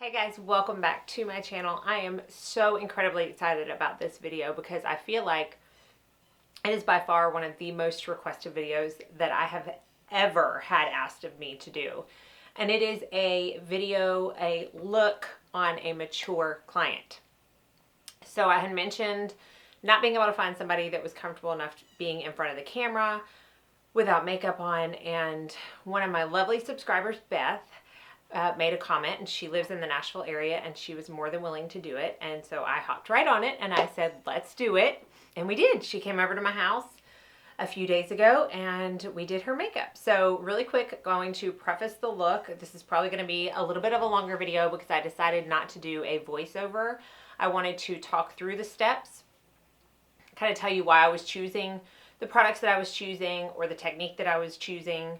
Hey guys, welcome back to my channel. I am so incredibly excited about this video because I feel like it is by far one of the most requested videos that I have ever had asked of me to do. And it is a video, a look on a mature client. So I had mentioned not being able to find somebody that was comfortable enough being in front of the camera without makeup on, and one of my lovely subscribers, Beth, made a comment, and she lives in the Nashville area and she was more than willing to do it. And so I hopped right on it and I said, let's do it. And we did. She came over to my house a few days ago and we did her makeup. So really quick, going to preface the look. This is probably going to be a little bit of a longer video because I decided not to do a voiceover. I wanted to talk through the steps, kind of tell you why I was choosing the products that I was choosing or the technique that I was choosing.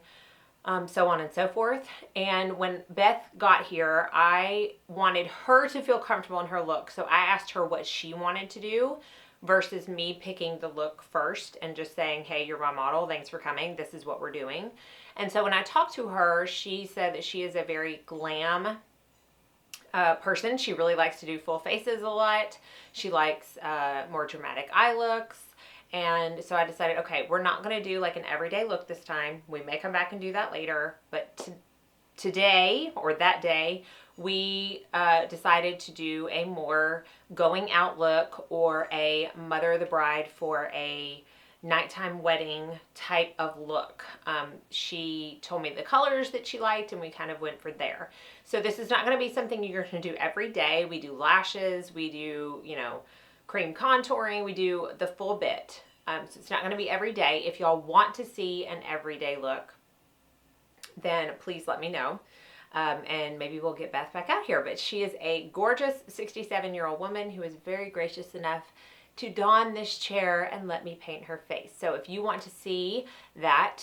So on and so forth. And when Beth got here, I wanted her to feel comfortable in her look. So I asked her what she wanted to do versus me picking the look first and just saying, hey, you're my model. Thanks for coming. This is what we're doing. And so when I talked to her, she said that she is a very glam person. She really likes to do full faces a lot. She likes more dramatic eye looks. And so I decided, okay, we're not going to do like an everyday look this time. We may come back and do that later. But today, or that day, we decided to do a more going out look or a mother of the bride for a nighttime wedding type of look. She told me the colors that she liked and we kind of went for there. So this is not going to be something you're going to do every day. We do lashes, we do, cream contouring, we do the full bit. So it's not going to be every day. If y'all want to see an everyday look, then please let me know. And maybe we'll get Beth back out here. But she is a gorgeous 67-year-old woman who is very gracious enough to don this chair and let me paint her face. So if you want to see that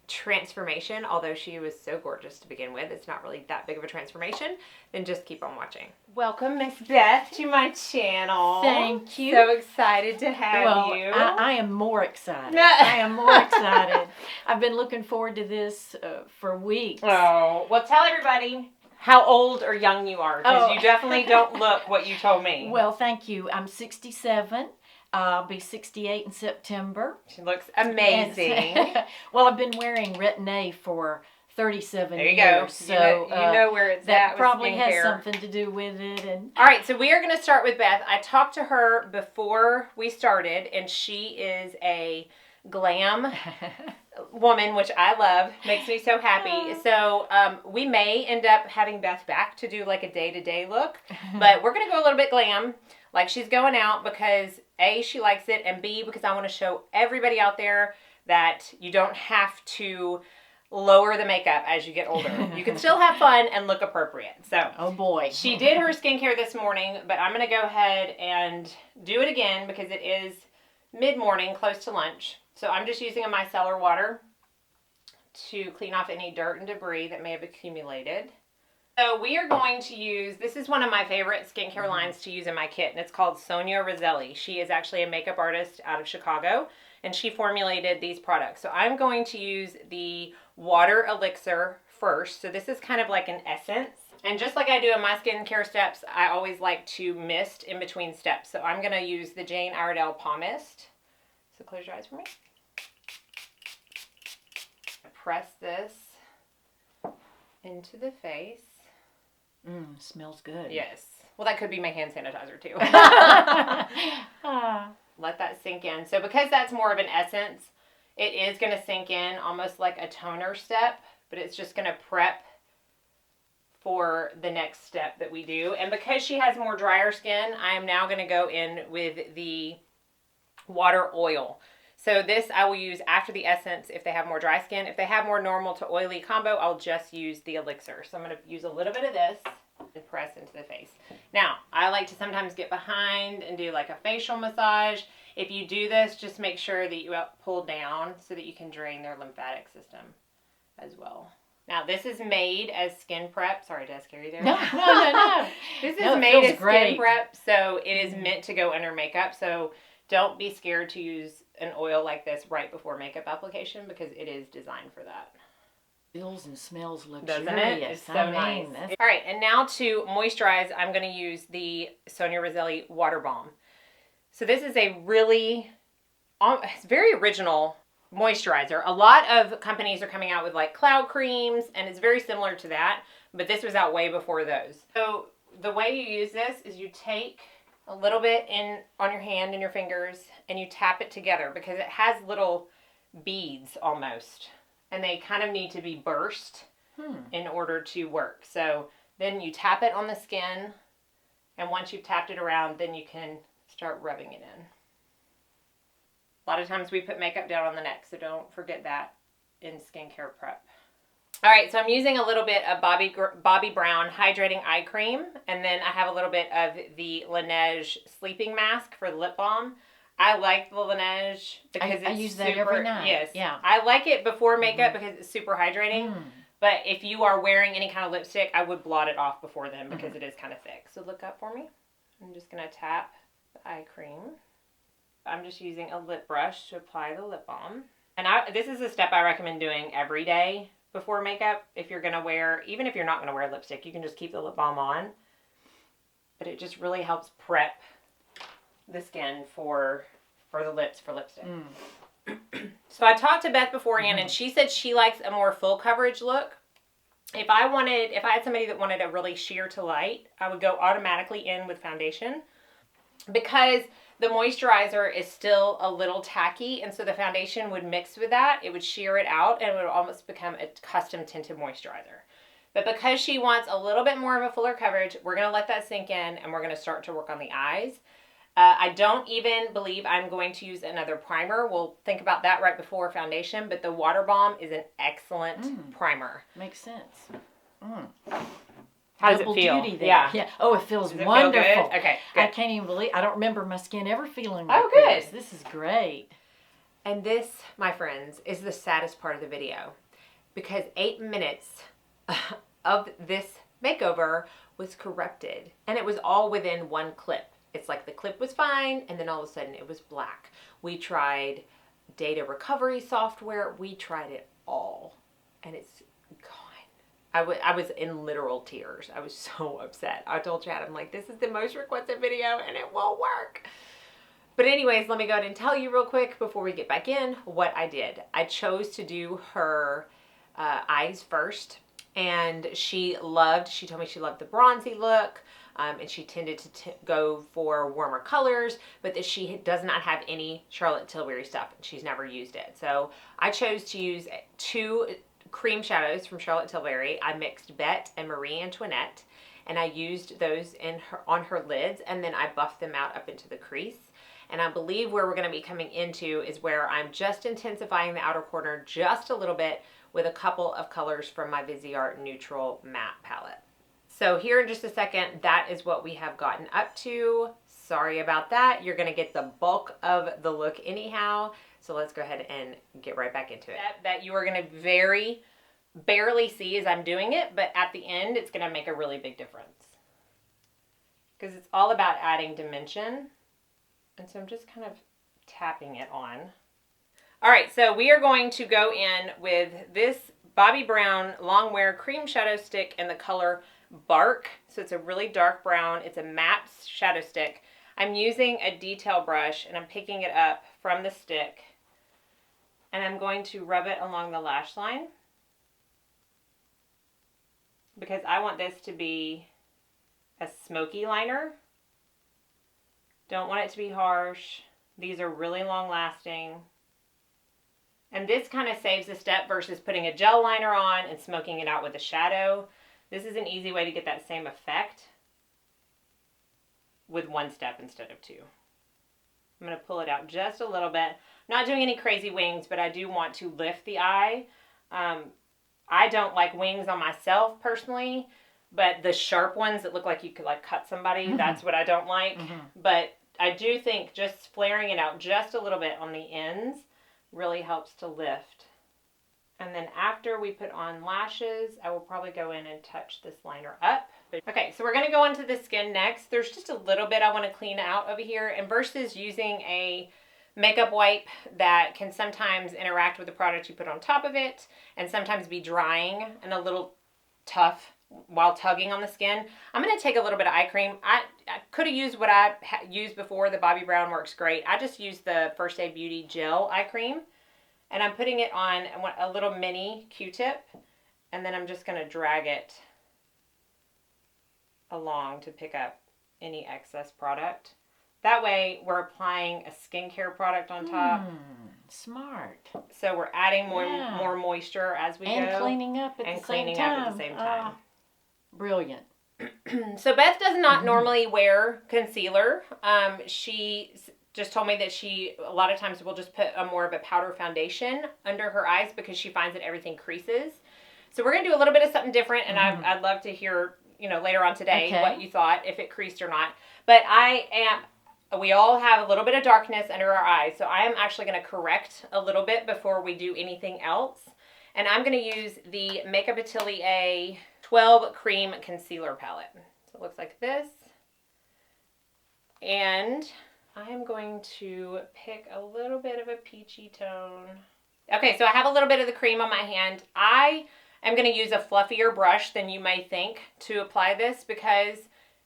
transformation, although she was so gorgeous to begin with, it's not really that big of a transformation, then just keep on watching. Welcome, Miss Beth, to my channel. Thank you. So excited to have you. I am more excited. I am more excited. I've been looking forward to this for weeks. Oh, well, tell everybody how old or young you are, because you definitely don't look what you told me. Well, thank you. I'm 67. I'll be 68 in September. She looks amazing. Well, I've been wearing Retin-A for 37 years. There you go. So you know where it's that at with probably has skincare. something to do with it. And all right, so we are going to start with Beth. I talked to her before we started, and she is a glam woman, which I love. Makes me so happy. So we may end up having Beth back to do like a day-to-day look, but we're going to go a little bit glam, like she's going out, because A, she likes it, and B, because I want to show everybody out there that you don't have to lower the makeup as you get older. You can still have fun and look appropriate. So, oh boy. She did her skincare this morning, but I'm going to go ahead and do it again because it is mid-morning, close to lunch. So I'm just using a micellar water to clean off any dirt and debris that may have accumulated. So we are going to use, this is one of my favorite skincare lines to use in my kit, and it's called Sonia Roselli. She is actually a makeup artist out of Chicago, and she formulated these products. So I'm going to use the water elixir first. So this is kind of like an essence. And just like I do in my skincare steps, I always like to mist in between steps. So I'm going to use the Jane Iredale Palm Mist. So close your eyes for me. Press this into the face. Smells good. Yes. Well, that could be my hand sanitizer too. Let that sink in. So because that's more of an essence, it is going to sink in almost like a toner step, but it's just going to prep for the next step that we do. And because she has more drier skin, I am now going to go in with the water oil. So this I will use after the essence if they have more dry skin. If they have more normal to oily combo, I'll just use the elixir. So I'm going to use a little bit of this and press into the face. Now, I like to sometimes get behind and do like a facial massage. If you do this, just make sure that you pull down so that you can drain their lymphatic system as well. Now, this is made as skin prep. Sorry, did I scare you there? No. This is No, made as great. skin prep, so it is meant to go under makeup. So don't be scared to use an oil like this right before makeup application because it is designed for that. Feels and smells luxurious. Doesn't it? It's so nice. All right, and now to moisturize, I'm going to use the Sonia Roselli Water Balm. So this is a really, it's very original moisturizer. A lot of companies are coming out with like cloud creams, and it's very similar to that, but this was out way before those. So the way you use this is you take a little bit on your hand and your fingers, and you tap it together because it has little beads almost, and they kind of need to be burst in order to work. So then you tap it on the skin, and once you've tapped it around, then you can start rubbing it in. A lot of times we put makeup down on the neck, so don't forget that in skincare prep. All right, so I'm using a little bit of Bobbi Brown Hydrating Eye Cream, and then I have a little bit of the Laneige Sleeping Mask for the lip balm. I like the Laneige because I use that every night. Yes, yeah. I like it before makeup because it's super hydrating. But if you are wearing any kind of lipstick, I would blot it off before then because it is kind of thick. So look up for me. I'm just gonna tap the eye cream. I'm just using a lip brush to apply the lip balm. And this is a step I recommend doing every day before makeup. If you're gonna wear, even if you're not gonna wear lipstick, you can just keep the lip balm on. But it just really helps prep the skin for the lips for lipstick. So I talked to Beth beforehand, and she said she likes a more full coverage look. If I had somebody that wanted a really sheer to light, I would go automatically in with foundation because the moisturizer is still a little tacky, and so the foundation would mix with that. It would sheer it out, and it would almost become a custom tinted moisturizer. But because she wants a little bit more of a fuller coverage, we're going to let that sink in, and we're going to start to work on the eyes. I don't even believe I'm going to use another primer. We'll think about that right before foundation, but the Water Balm is an excellent primer. Makes sense. How does it feel? Duty there. Yeah. Oh, it feels wonderful. Feel good? Okay, good. I can't even believe, I don't remember my skin ever feeling like good. this. This is great. And this, my friends, is the saddest part of the video because 8 minutes of this makeover was corrupted, and it was all within one clip. It's like the clip was fine, and then all of a sudden it was black. We tried data recovery software. We tried it all, and it's gone. I was in literal tears. I was so upset. I told Chad, I'm like, this is the most requested video, and it won't work. But anyways, let me go ahead and tell you real quick before we get back in what I did. I chose to do her eyes first, and she told me she loved the bronzy look. And she tended to go for warmer colors, but that she does not have any Charlotte Tilbury stuff, and she's never used it. So I chose to use 2 cream shadows from Charlotte Tilbury. I mixed Bette and Marie Antoinette, and I used those on her lids, and then I buffed them out up into the crease. And I believe where we're going to be coming into is where I'm just intensifying the outer corner just a little bit with a couple of colors from my Viseart Neutral Matte palette. So here in just a second, that is what we have gotten up to. Sorry about that. You're going to get the bulk of the look anyhow. So let's go ahead and get right back into it. That you are going to very barely see as I'm doing it, but at the end, it's going to make a really big difference. Because it's all about adding dimension. And so I'm just kind of tapping it on. All right, so we are going to go in with this Bobbi Brown Longwear Cream Shadow Stick in the color Bark. So it's a really dark brown. It's a matte shadow stick. I'm using a detail brush, and I'm picking it up from the stick, and I'm going to rub it along the lash line because I want this to be a smoky liner. Don't want it to be harsh. These are really long lasting. And this kind of saves a step versus putting a gel liner on and smoking it out with a shadow. This is an easy way to get that same effect with 1 step instead of 2. I'm going to pull it out just a little bit. I'm not doing any crazy wings, but I do want to lift the eye. I don't like wings on myself personally, but the sharp ones that look like you could like cut somebody, that's what I don't like. But I do think just flaring it out just a little bit on the ends really helps to lift. And then after we put on lashes, I will probably go in and touch this liner up. Okay, so we're going to go into the skin next. There's just a little bit I want to clean out over here. And versus using a makeup wipe that can sometimes interact with the product you put on top of it and sometimes be drying and a little tough while tugging on the skin. I'm going to take a little bit of eye cream. I could have used what I used before. The Bobbi Brown works great. I just used the First Aid Beauty gel eye cream, and I'm putting it on a little mini Q-tip, and then I'm just going to drag it along to pick up any excess product. That way we're applying a skincare product on top. Smart. So we're adding more moisture as we go. And cleaning up at the same time. Brilliant. So Beth does not normally wear concealer. She just told me that she a lot of times will just put more of a powder foundation under her eyes because she finds that everything creases. So we're going to do a little bit of something different, and I'd love to hear, later on today what you thought, if it creased or not. But we all have a little bit of darkness under our eyes, so I am actually going to correct a little bit before we do anything else. And I'm going to use the Makeup Atelier 12 Cream Concealer Palette. So it looks like this. And I am going to pick a little bit of a peachy tone. Okay, so I have a little bit of the cream on my hand. I am going to use a fluffier brush than you may think to apply this because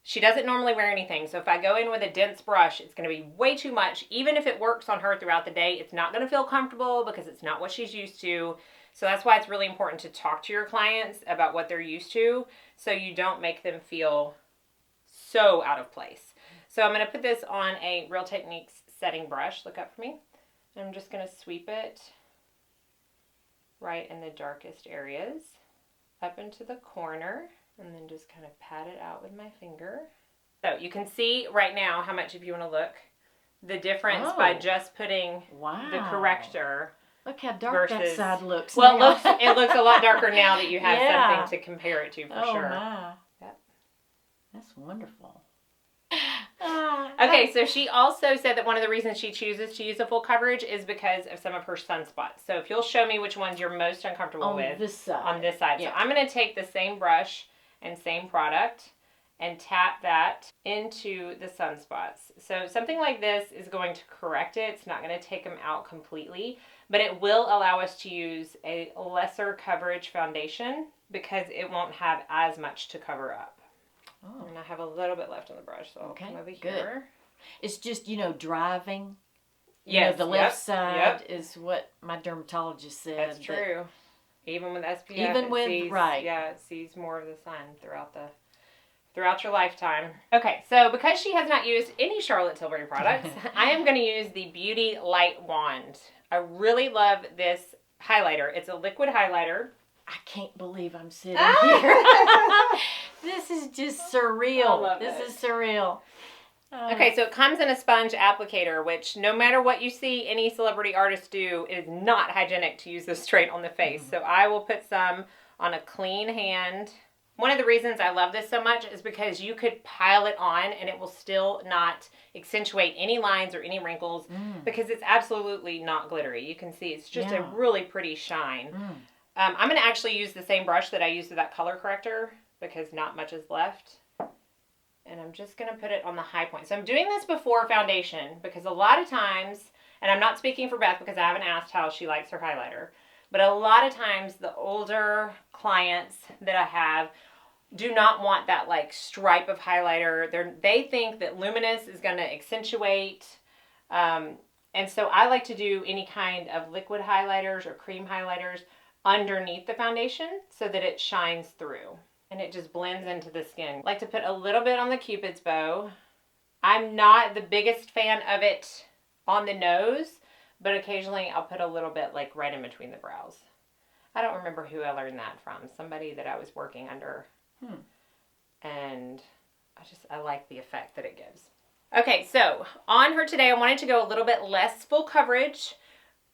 she doesn't normally wear anything. So if I go in with a dense brush, it's going to be way too much. Even if it works on her throughout the day, it's not going to feel comfortable because it's not what she's used to. So that's why it's really important to talk to your clients about what they're used to so you don't make them feel so out of place. So I'm going to put this on a Real Techniques setting brush. Look up for me. I'm just going to sweep it right in the darkest areas up into the corner and then just kind of pat it out with my finger. So you can see right now how much, if you want to look, the difference by just putting the corrector. Look how dark that side looks. Well, it looks a lot darker now that you have something to compare it to for sure. My. Yep. That's wonderful. Okay, so she also said that one of the reasons she chooses to use a full coverage is because of some of her sunspots. So if you'll show me which ones you're most uncomfortable with. On this side. On this side. Yeah. So I'm going to take the same brush and same product and tap that into the sunspots. So something like this is going to correct it. It's not going to take them out completely, but it will allow us to use a lesser coverage foundation because it won't have as much to cover up. Oh. And I have a little bit left on the brush, so I'll come over here. It's just, driving. Yes, the left side is what my dermatologist said. That's true. Even with SPF, it sees more of the sun throughout your lifetime. Okay, so because she has not used any Charlotte Tilbury products, I am going to use the Beauty Light Wand. I really love this highlighter. It's a liquid highlighter. I can't believe I'm sitting here. This is just surreal. This is surreal. Okay, so it comes in a sponge applicator, which no matter what you see any celebrity artists do, it is not hygienic to use this straight on the face. So I will put some on a clean hand. One of the reasons I love this so much is because you could pile it on and it will still not accentuate any lines or any wrinkles because it's absolutely not glittery. You can see it's just a really pretty shine. I'm going to actually use the same brush that I used with that color corrector because not much is left. And I'm just going to put it on the high point. So I'm doing this before foundation because a lot of times, and I'm not speaking for Beth because I haven't asked how she likes her highlighter, but a lot of times the older clients that I have do not want that like stripe of highlighter. They think that luminous is going to accentuate. And so I like to do any kind of liquid highlighters or cream highlighters underneath the foundation so that it shines through and it just blends into the skin. I like to put a little bit on the Cupid's bow. I'm not the biggest fan of it on the nose, but occasionally I'll put a little bit like right in between the brows. I don't remember who I learned that from. Somebody that I was working under. And I like the effect that it gives. Okay, so on her today, I wanted to go a little bit less full coverage,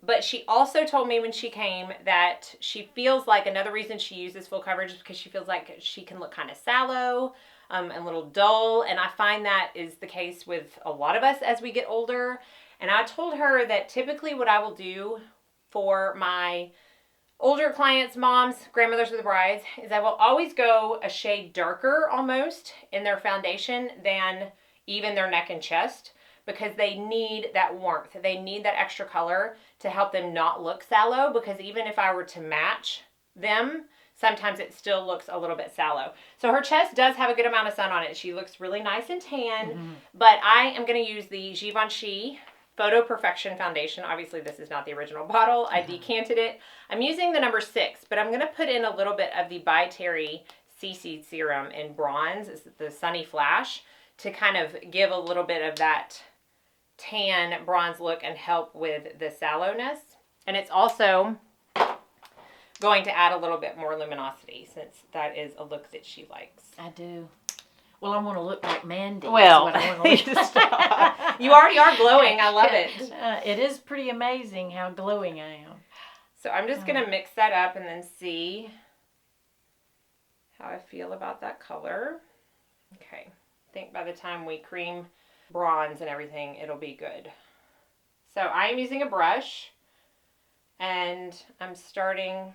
but she also told me when she came that she feels like another reason she uses full coverage is because she feels like she can look kind of sallow and a little dull. And I find that is the case with a lot of us as we get older. And I told her that typically what I will do for my older clients, moms, grandmothers with the brides, is I will always go a shade darker almost in their foundation than even their neck and chest, because they need that warmth. They need that extra color to help them not look sallow, because even if I were to match them, sometimes it still looks a little bit sallow. So her chest does have a good amount of sun on it. She looks really nice and tan, but I am going to use the Givenchy Photo Perfection Foundation. Obviously, this is not the original bottle. I decanted it. I'm using the number 6, but I'm going to put in a little bit of the By Terry CC Serum in bronze. It's the Sunny Flash, to kind of give a little bit of that tan bronze look and help with the sallowness. And it's also going to add a little bit more luminosity, since that is a look that she likes. I do. Well, I want to look like Mandy. Well, you already are glowing. I love it. It is pretty amazing how glowing I am. So I'm just going to mix that up and then see how I feel about that color. Okay. I think by the time we cream bronze and everything, it'll be good. So I am using a brush, and I'm starting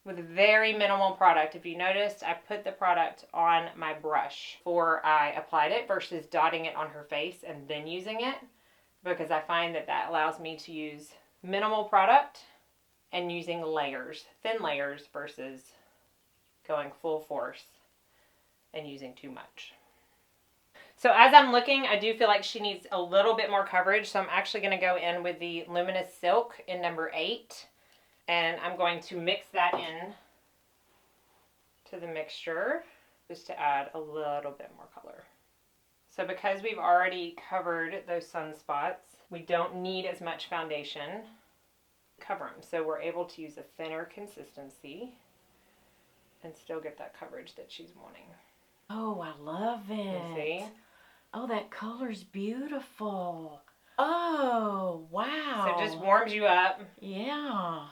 with very minimal product. If you noticed, I put the product on my brush before I applied it versus dotting it on her face and then using it, because I find that that allows me to use minimal product and using layers, thin layers, versus going full force and using too much. So as I'm looking, I do feel like she needs a little bit more coverage, so I'm actually going to go in with the Luminous Silk in number 8. And I'm going to mix that in to the mixture just to add a little bit more color. So because we've already covered those sunspots, we don't need as much foundation to cover them. So we're able to use a thinner consistency and still get that coverage that she's wanting. Oh, I love it. You see? Oh, that color's beautiful. Oh, wow. So it just warms you up. Yeah.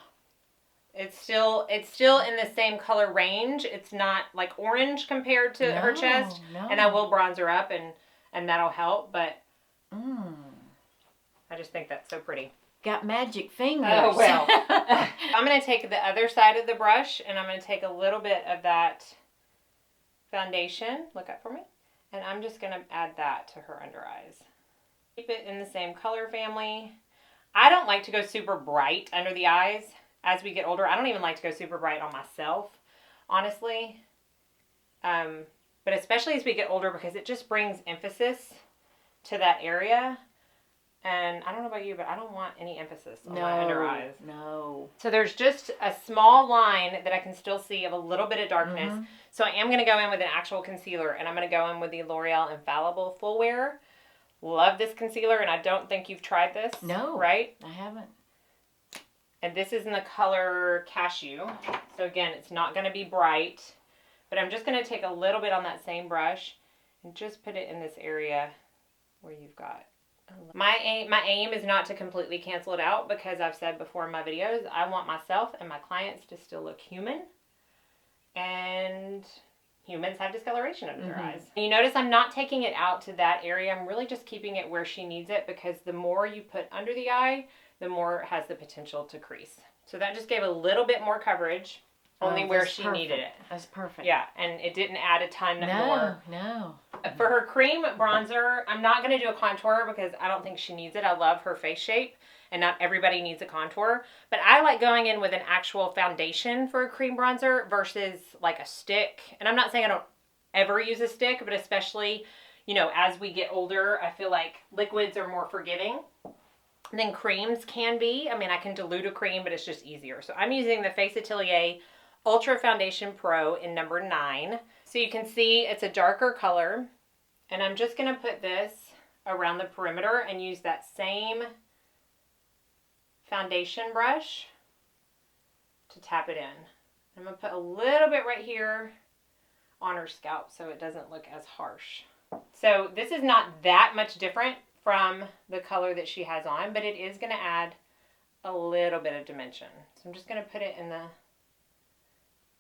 It's still in the same color range. It's not like orange compared to her chest. No. And I will bronze her up, and that'll help, but I just think that's so pretty. Got magic fingers. Oh, well. I'm going to take the other side of the brush, and I'm going to take a little bit of that foundation. Look up for me. And I'm just going to add that to her under eyes. Keep it in the same color family. I don't like to go super bright under the eyes as we get older. I don't even like to go super bright on myself, honestly. But especially as we get older, because it just brings emphasis to that area. And I don't know about you, but I don't want any emphasis on my under eyes. No. So there's just a small line that I can still see of a little bit of darkness. So I am going to go in with an actual concealer, and I'm going to go in with the L'Oreal Infallible Full Wear. Love this concealer, and I don't think you've tried this. No. Right? I haven't. And this is in the color Cashew. So again, it's not going to be bright. But I'm just going to take a little bit on that same brush and just put it in this area where you've got. My aim is not to completely cancel it out, because I've said before in my videos, I want myself and my clients to still look human. And humans have discoloration under their eyes. And you notice I'm not taking it out to that area. I'm really just keeping it where she needs it, because the more you put under the eye, the more it has the potential to crease. So that just gave a little bit more coverage, only where she needed it. That's perfect. Yeah, and it didn't add a ton more. No. For her cream bronzer, I'm not going to do a contour because I don't think she needs it. I love her face shape, and not everybody needs a contour. But I like going in with an actual foundation for a cream bronzer versus like a stick. And I'm not saying I don't ever use a stick, but especially, you know, as we get older, I feel like liquids are more forgiving than creams can be. I mean, I can dilute a cream, but it's just easier. So I'm using the Face Atelier Ultra Foundation Pro in number 9. So you can see it's a darker color. And I'm just going to put this around the perimeter and use that same foundation brush to tap it in. I'm going to put a little bit right here on her scalp so it doesn't look as harsh. So this is not that much different from the color that she has on, but it is going to add a little bit of dimension. So I'm just going to put it in the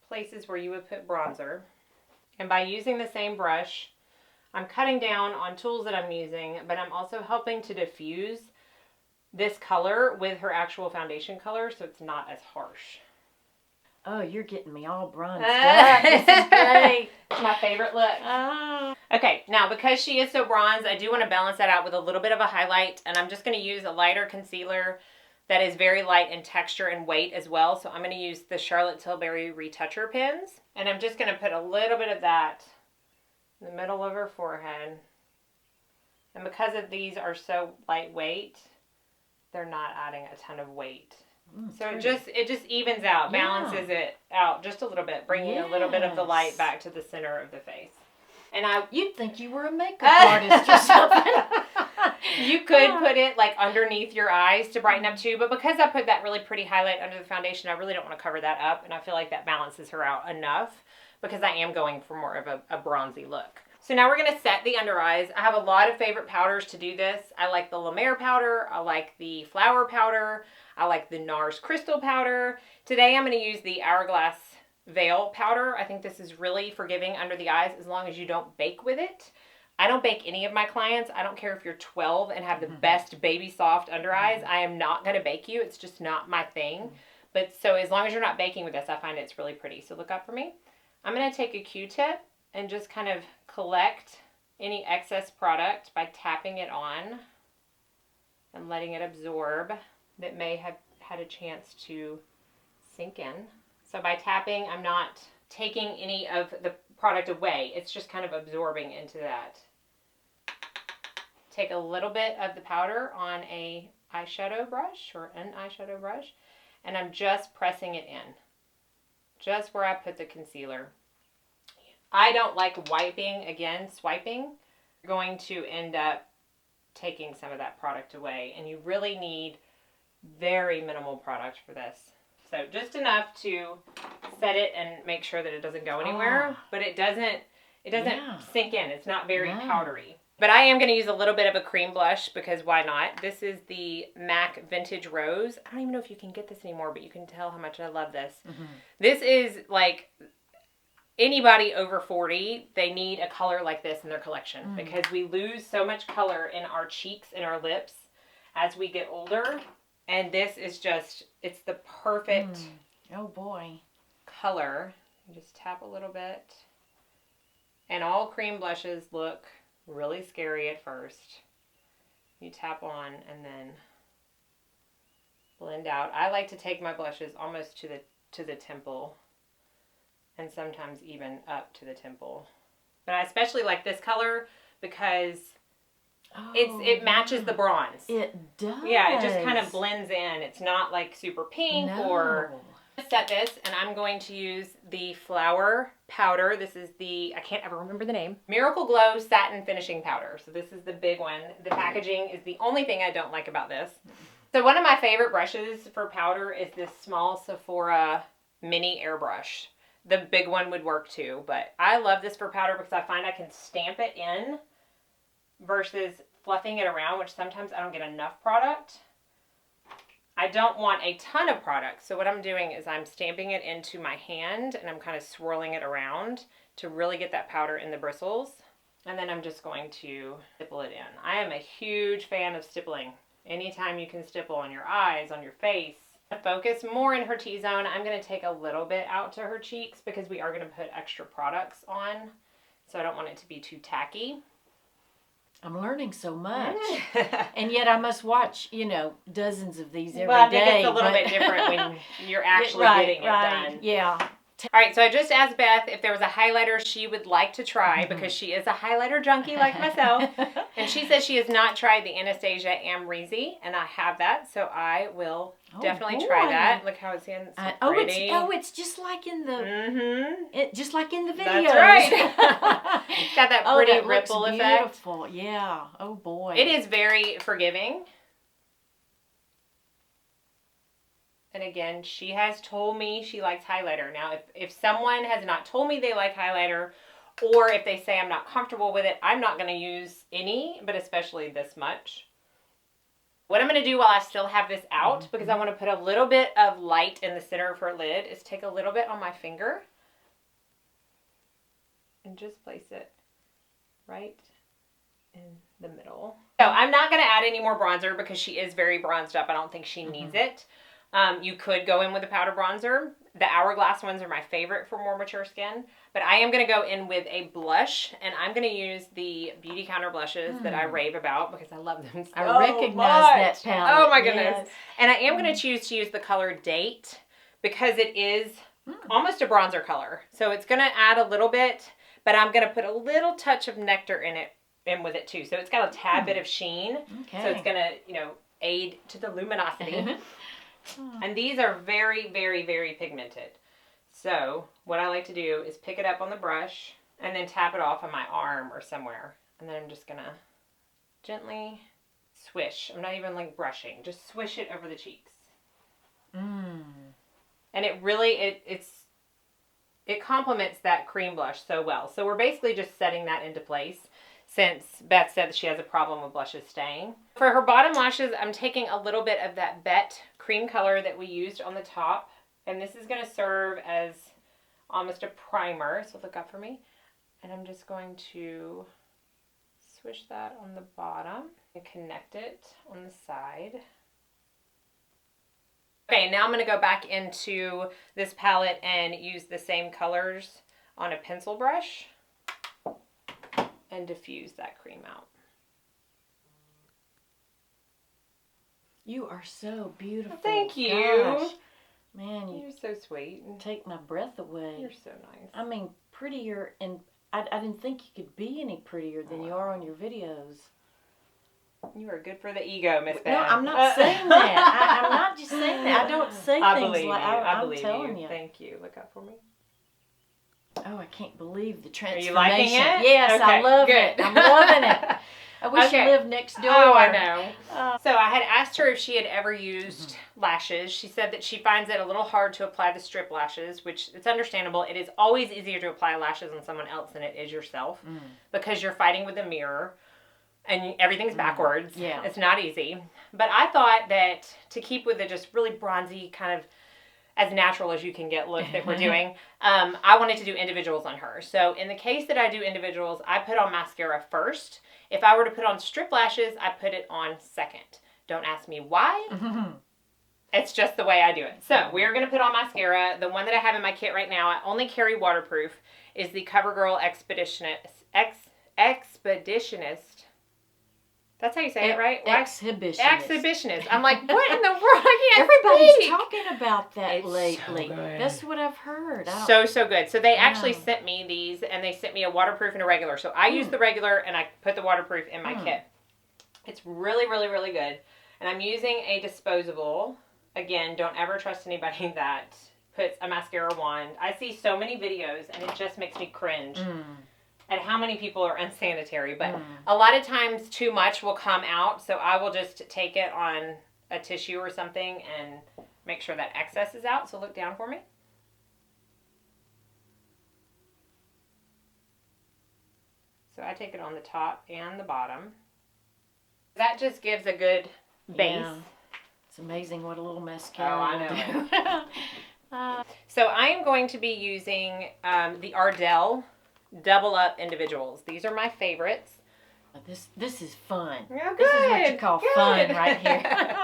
places where you would put bronzer. And by using the same brush, I'm cutting down on tools that I'm using, but I'm also helping to diffuse this color with her actual foundation color so it's not as harsh. Oh, you're getting me all bronzed up. This is great. It's my favorite look. Okay, now because she is so bronzed, I do want to balance that out with a little bit of a highlight, and I'm just going to use a lighter concealer that is very light in texture and weight as well. So I'm going to use the Charlotte Tilbury Retoucher pens, and I'm just going to put a little bit of that in the middle of her forehead. And because of these are so lightweight, they're not adding a ton of weight. So it just evens out, balances it out just a little bit, bringing a little bit of the light back to the center of the face. And you'd think you were a makeup artist or something. You could put it like underneath your eyes to brighten up too, but because I put that really pretty highlight under the foundation, I really don't want to cover that up, and I feel like that balances her out enough because I am going for more of a bronzy look. So now we're going to set the under eyes. I have a lot of favorite powders to do this. I like the La Mer powder. I like the flower powder. I like the NARS crystal powder. Today I'm going to use the Hourglass Veil powder. I think this is really forgiving under the eyes as long as you don't bake with it. I don't bake any of my clients. I don't care if you're 12 and have the best baby soft under eyes. I am not going to bake you. It's just not my thing. But so as long as you're not baking with this, I find it's really pretty. So look out for me. I'm going to take a Q-tip and just kind of collect any excess product by tapping it on and letting it absorb that may have had a chance to sink in. So by tapping, I'm not taking any of the product away. It's just kind of absorbing into that. Take a little bit of the powder on a eyeshadow brush or an eyeshadow brush, and I'm just pressing it in, just where I put the concealer. I don't like wiping, swiping. You're going to end up taking some of that product away, and you really need very minimal product for this. So just enough to set it and make sure that it doesn't go anywhere, but it doesn't sink in. It's not very powdery. But I am going to use a little bit of a cream blush because why not? This is the MAC Vintage Rose. I don't even know if you can get this anymore, but you can tell how much I love this. This is like anybody over 40, they need a color like this in their collection because we lose so much color in our cheeks and our lips as we get older. And this is just, it's the perfect color. You just tap a little bit. And all cream blushes look really scary at first. You tap on and then blend out. I like to take my blushes almost to the temple and sometimes even up to the temple. But I especially like this color because it matches the bronze. It does. Yeah, it just kind of blends in. It's not like super pink or... Set this, and I'm going to use the flower powder. This is the, I can't ever remember the name, Miracle Glow Satin Finishing Powder. So this is the big one. The packaging is the only thing I don't like about this. So one of my favorite brushes for powder is this small Sephora mini airbrush. The big one would work too, but I love this for powder because I find I can stamp it in versus fluffing it around, which sometimes I don't get enough product. I don't want a ton of product, so what I'm doing is I'm stamping it into my hand and I'm kind of swirling it around to really get that powder in the bristles. And then I'm just going to stipple it in. I am a huge fan of stippling. Anytime you can stipple on your eyes, on your face. Focus more in her T-zone. I'm going to take a little bit out to her cheeks because we are going to put extra products on. So I don't want it to be too tacky. I'm learning so much. And yet I must watch, dozens of these every day. Well, I think it's a little bit different when you're actually getting it done. Yeah. All right, so I just asked Beth if there was a highlighter she would like to try because she is a highlighter junkie like myself. And she says she has not tried the Anastasia Amrezy, and I have that, so I will definitely try that. Look how it's in. It's pretty. It's just like in the just like in the videos. That's right. It's got that pretty ripple effect. Beautiful. Yeah. Oh boy. It is very forgiving. And again, she has told me she likes highlighter. Now, if someone has not told me they like highlighter, or if they say I'm not comfortable with it, I'm not going to use any, but especially this much. What I'm going to do while I still have this out, because I want to put a little bit of light in the center of her lid, is take a little bit on my finger and just place it right in the middle. So I'm not going to add any more bronzer because she is very bronzed up. I don't think she needs it. You could go in with a powder bronzer. The Hourglass ones are my favorite for more mature skin. But I am going to go in with a blush, and I'm going to use the Beautycounter blushes that I rave about because I love them so I recognize much. that palette. Oh my goodness. Yes. And I am going to choose to use the color Date because it is almost a bronzer color. So it's going to add a little bit, but I'm going to put a little touch of nectar in with it too. So it's got a tad bit of sheen. Okay. So it's going to, aid to the luminosity. And these are very, very, very pigmented. So what I like to do is pick it up on the brush and then tap it off on my arm or somewhere. And then I'm just going to gently swish. I'm not even like brushing. Just swish it over the cheeks. And it really, it complements that cream blush so well. So we're basically just setting that into place since Beth said that she has a problem with blushes staying. For her bottom lashes, I'm taking a little bit of that Bet cream color that we used on the top. And this is going to serve as almost a primer. So look up for me. And I'm just going to swish that on the bottom and connect it on the side. Okay, now I'm going to go back into this palette and use the same colors on a pencil brush and diffuse that cream out. You are so beautiful. Thank you. Gosh. Man, You're so sweet. take my breath away. You're so nice. I mean, prettier, and I didn't think you could be any prettier than you are on your videos. You are good for the ego, Miss Beth. No, I'm not saying that. I'm not just saying that. I don't say I things believe like you. I I'm believe telling you. Thank you. Look up for me. Oh, I can't believe the Are transformation. you liking it? Yes, Okay, I love good. it. I'm loving it. I wish Okay. you lived next door. Oh, I know. So I had asked her if she had ever used lashes. She said that she finds it a little hard to apply the strip lashes, which it's understandable. It is always easier to apply lashes on someone else than it is yourself because you're fighting with a mirror and everything's backwards. Yeah. It's not easy. But I thought that to keep with the just really bronzy kind of as natural as you can get look that we're doing, I wanted to do individuals on her. So in the case that I do individuals, I put on mascara first. If I were to put on strip lashes, I put it on second. Don't ask me why. It's just the way I do it. So we're going to put on mascara. The one that I have in my kit right now, I only carry waterproof, is the CoverGirl Expeditionist. That's how you say it, right? Exhibitionist. Exhibitionist. I'm like, what in the world? I can't Everybody's speak. talking about that It's lately. so good. That's what I've heard. So good. So they actually sent me these, and they sent me a waterproof and a regular. So I use the regular, and I put the waterproof in my kit. It's really, really, really good. And I'm using a disposable. Again, don't ever trust anybody that puts a mascara wand. I see so many videos, and it just makes me cringe. And how many people are unsanitary, but a lot of times too much will come out, so I will just take it on a tissue or something and make sure that excess is out. So look down for me. So I take it on the top and the bottom. That just gives a good base. Yeah. It's amazing what a little mascara Oh, I will know. do. So I am going to be using the Ardell Double Up Individuals. These are my favorites. This is fun. Oh, This is what you call fun right here.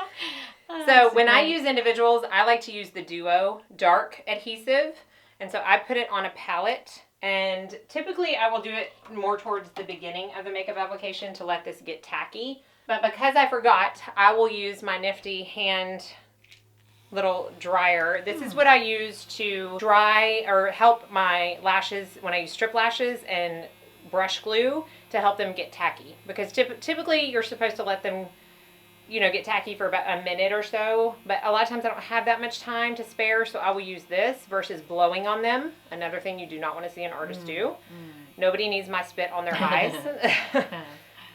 So when I use individuals, I like to use the Duo Dark Adhesive. And so I put it on a palette. And typically I will do it more towards the beginning of the makeup application to let this get tacky. But because I forgot, I will use my nifty hand little dryer. This is what I use to dry or help my lashes when I use strip lashes and brush glue to help them get tacky. Because typically you're supposed to let them, get tacky for about a minute or so. But a lot of times I don't have that much time to spare, so I will use this versus blowing on them. Another thing you do not want to see an artist do. Nobody needs my spit on their eyes.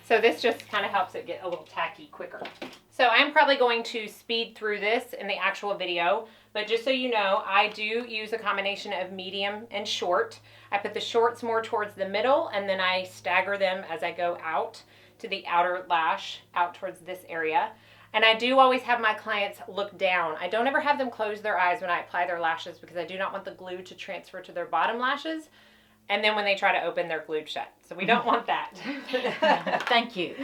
So this just kind of helps it get a little tacky quicker. So I'm probably going to speed through this in the actual video, but just so you know, I do use a combination of medium and short. I put the shorts more towards the middle, and then I stagger them as I go out to the outer lash, out towards this area. And I do always have my clients look down. I don't ever have them close their eyes when I apply their lashes because I do not want the glue to transfer to their bottom lashes And then when they try to open, they're glued shut. So we don't want that. Thank you.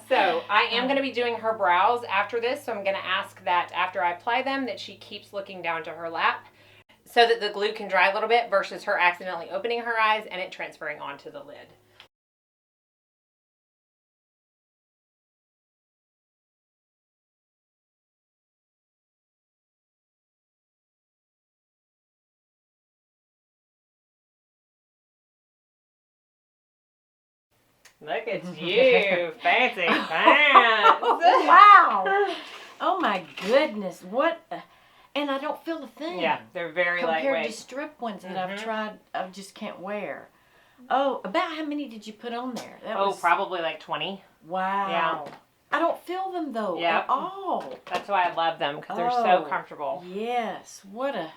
So I am going to be doing her brows after this. So I'm going to ask that after I apply them that she keeps looking down to her lap so that the glue can dry a little bit versus her accidentally opening her eyes and it transferring onto the lid. Look at you, fancy pants. Oh, wow. Oh my goodness. What? And I don't feel a thing. Yeah, they're very compared lightweight. to strip ones that I've tried, I just can't wear. Oh, about how many did you put on there? That was, probably like 20. wow. Yeah. I don't feel them though at all. That's why I love them because they're so comfortable. Yes. What a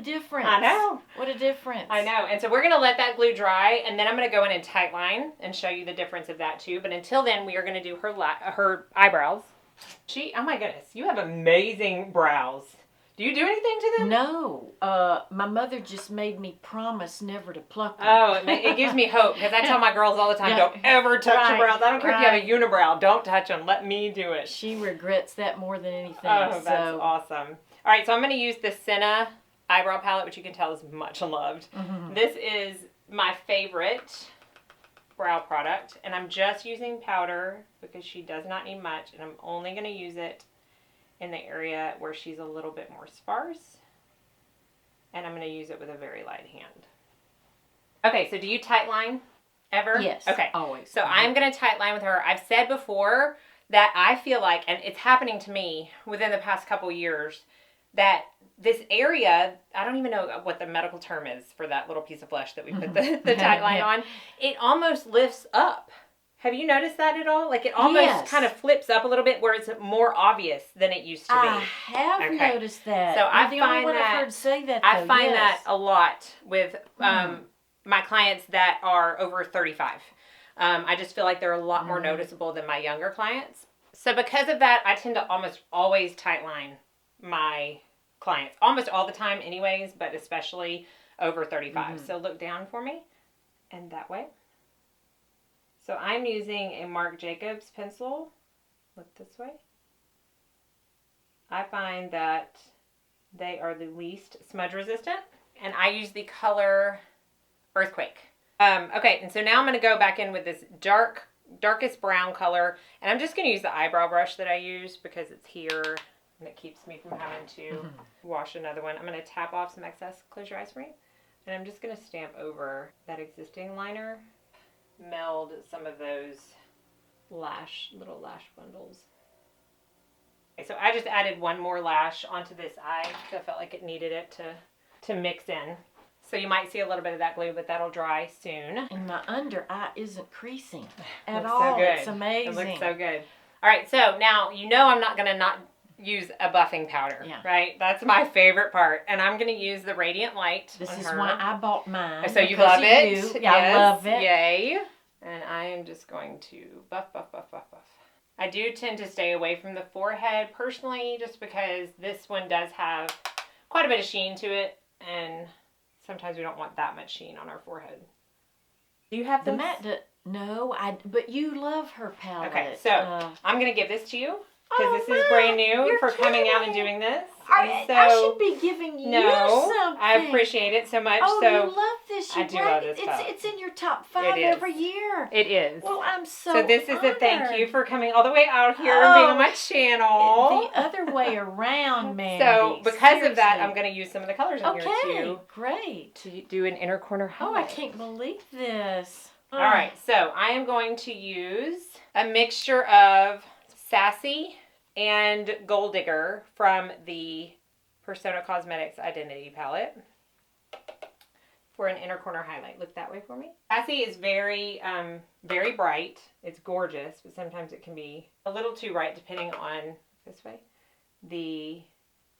difference. I know. What a difference. I know. And so we're going to let that glue dry, and then I'm going to go in and tight line and show you the difference of that too. But until then, we are going to do her eyebrows. Oh my goodness, you have amazing brows. Do you do anything to them? No. My mother just made me promise never to pluck them. Oh, it gives me hope because I tell my girls all the time, don't ever touch your brows. I don't care if you have a unibrow. Don't touch them. Let me do it. She regrets that more than anything. Oh, that's awesome. All right, so I'm going to use the Senna eyebrow palette, which you can tell is much loved. This is my favorite brow product, and I'm just using powder because she does not need much, and I'm only going to use it in the area where she's a little bit more sparse, and I'm going to use it with a very light hand. Okay, so do you tight line ever? Yes. Okay. Always. So I'm going to tight line with her. I've said before that I feel like, and it's happening to me within the past couple years, that this area, I don't even know what the medical term is for that little piece of flesh that we put the tight line on. It almost lifts up. Have you noticed that at all? Like it almost kind of flips up a little bit where it's more obvious than it used to be. I have noticed that. So I the find only one that I've heard say that. I find that a lot with my clients that are over 35. I just feel like they're a lot more noticeable than my younger clients. So because of that, I tend to almost always tight line my clients. Almost all the time anyways, but especially over 35. So look down for me and that way. So I'm using a Marc Jacobs pencil. Look this way. I find that they are the least smudge resistant, and I use the color Earthquake. Okay, and so now I'm going to go back in with this darkest brown color, and I'm just going to use the eyebrow brush that I use because it's here and it keeps me from having to wash another one. I'm going to tap off some excess. Close your eyes for me. And I'm just going to stamp over that existing liner. Meld some of those little lash bundles. Okay, so I just added one more lash onto this eye because I felt like it needed it to mix in. So you might see a little bit of that glue, but that'll dry soon. And my under eye isn't creasing at looks all. So good. It's amazing. It looks so good. All right, so now you know I'm not going to not use a buffing powder, right? That's my favorite part. And I'm going to use the Radiant Light This on is her. why I bought mine. So you love it? Yeah, yes. I love it. Yay. And I am just going to buff, buff, buff, buff, buff. I do tend to stay away from the forehead personally just because this one does have quite a bit of sheen to it. And sometimes we don't want that much sheen on our forehead. Do you have the this? matte? No, but you love her palette. Okay, so I'm going to give this to you. Because this is brand new for coming out and doing this. I should be giving you something. I appreciate it so much. Oh, so you love this. I do love this stuff. It's in your top 5 every year. It is. Well, I'm so this is honored. a thank you for coming all the way out here and being on my channel. The other way around, Mandy. So because of that, I'm going to use some of the colors in here too. Okay, great. To do an inner corner highlight. Oh, I can't believe this. All right, so I am going to use a mixture of Sassy and Gold Digger from the Persona Cosmetics Identity Palette for an inner corner highlight. Look that way for me. Sassy is very, very bright. It's gorgeous, but sometimes it can be a little too bright depending on, this way, the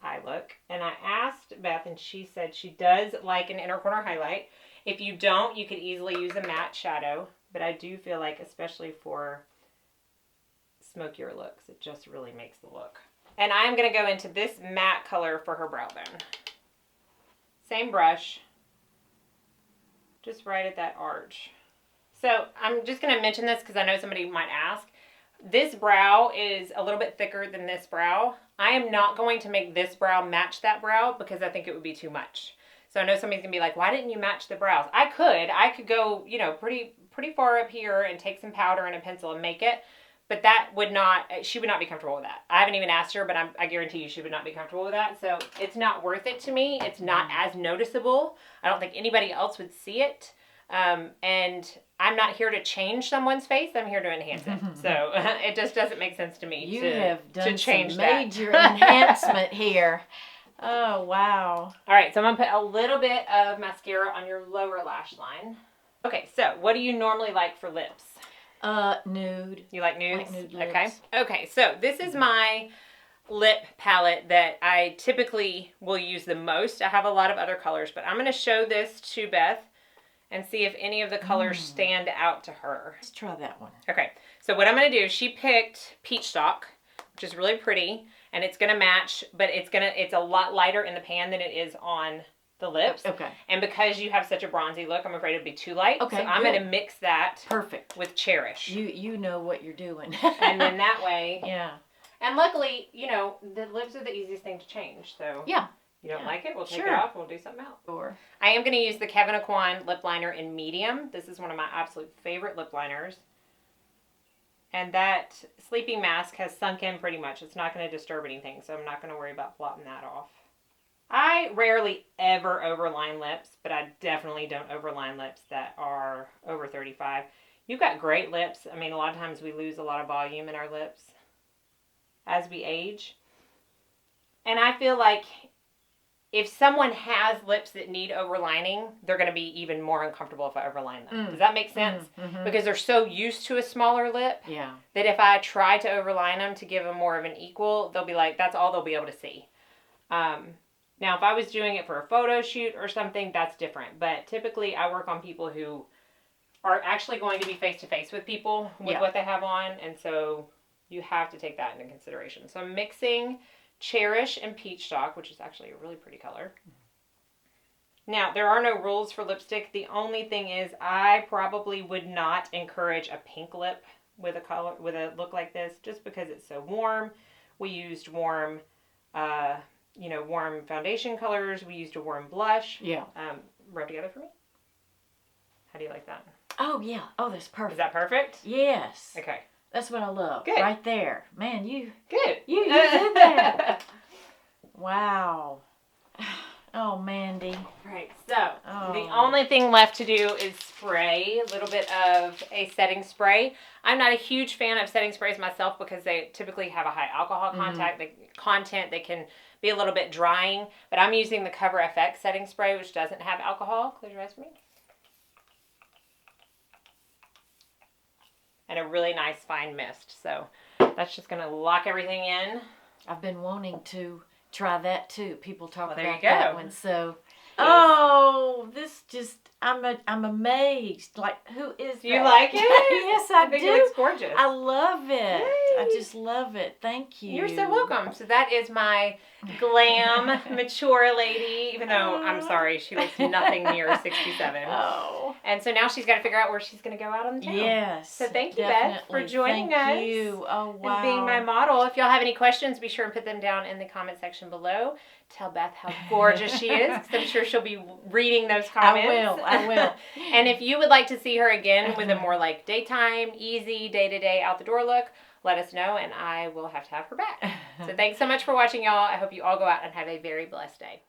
eye look. And I asked Beth and she said she does like an inner corner highlight. If you don't, you could easily use a matte shadow, but I do feel like especially for smokier looks, it just really makes the look. And I'm going to go into this matte color for her brow bone. Same brush. just right at that arch. So I'm just going to mention this because I know somebody might ask. This brow is a little bit thicker than this brow. I am not going to make this brow match that brow because I think it would be too much. So I know somebody's going to be like, why didn't you match the brows? I could go, you know, pretty far up here and take some powder and a pencil and make it. But that would not, she would not be comfortable with that. I haven't even asked her, but I guarantee you she would not be comfortable with that. So it's not worth it to me. It's not as noticeable. I don't think anybody else would see it. And I'm not here to change someone's face. I'm here to enhance it. So it just doesn't make sense to me. You to, have done to change some major enhancement here. Oh, wow. All right, so I'm going to put a little bit of mascara on your lower lash line. Okay, so what do you normally like for lips? Nude. You like nudes? Like nude lips. Okay. Okay, so this is my lip palette that I typically will use the most. I have a lot of other colors, but I'm going to show this to Beth and see if any of the colors stand out to her. Let's try that one. Okay, so what I'm going to do, she picked Peach Stock, which is really pretty, and it's going to match, but it's a lot lighter in the pan than it is on the lips. Okay. And because you have such a bronzy look, I'm afraid it'd be too light. Okay, so I'm going to mix that perfect with Cherish. You know what you're doing. And then that way. Yeah. And luckily, you know, the lips are the easiest thing to change. So yeah. You don't like it? We'll take Sure. it off. We'll do something else. Sure. I am going to use the Kevyn Aucoin lip liner in medium. This is one of my absolute favorite lip liners. And that sleeping mask has sunk in pretty much. It's not going to disturb anything, so I'm not going to worry about blotting that off. I rarely ever overline lips, but I definitely don't overline lips that are over 35. You've got great lips. I mean, a lot of times we lose a lot of volume in our lips as we age. And I feel like if someone has lips that need overlining, they're going to be even more uncomfortable if I overline them. Does that make sense? Because they're so used to a smaller lip that if I try to overline them to give them more of an equal, they'll be like, that's all they'll be able to see. Now, if I was doing it for a photo shoot or something, that's different. But typically, I work on people who are actually going to be face-to-face with people with what they have on. And so you have to take that into consideration. So I'm mixing Cherish and Peach Stock, which is actually a really pretty color. Now, there are no rules for lipstick. The only thing is I probably would not encourage a pink lip with a look like this just because it's so warm. We used warm warm foundation colors. We used a warm blush. Yeah. Rub together for me. How do you like that? Oh, yeah. Oh, that's perfect. Is that perfect? Yes. Okay. That's what I love. Good. Right there. Man, you Good. You did that. Wow. Oh, Mandy. Right. So, the only thing left to do is spray a little bit of a setting spray. I'm not a huge fan of setting sprays myself because they typically have a high alcohol content. They can be a little bit drying, but I'm using the Cover FX setting spray, which doesn't have alcohol. Close your eyes for me. And a really nice fine mist. So that's just going to lock everything in. I've been wanting to try that too. People talk there about you go. that one. So, this just, I'm amazed. Like, who is that? Do you like it? Yes, I think do. it looks gorgeous. I love it. Yay. I just love it. Thank you. You're so welcome. So that is my Glam mature lady, even though I'm sorry, she looks nothing near 67. Oh. And so now she's got to figure out where she's going to go out on the town. Yes. So thank you, definitely. Beth, for joining us. Thank you. Oh, wow. And being my model. If y'all have any questions, be sure and put them down in the comment section below. Tell Beth how gorgeous she is, because I'm sure she'll be reading those comments. I will. And if you would like to see her again with a more like daytime, easy, day-to-day, out-the-door look, let us know, and I will have to have her back. So thanks so much for watching, y'all. I hope you all go out and have a very blessed day.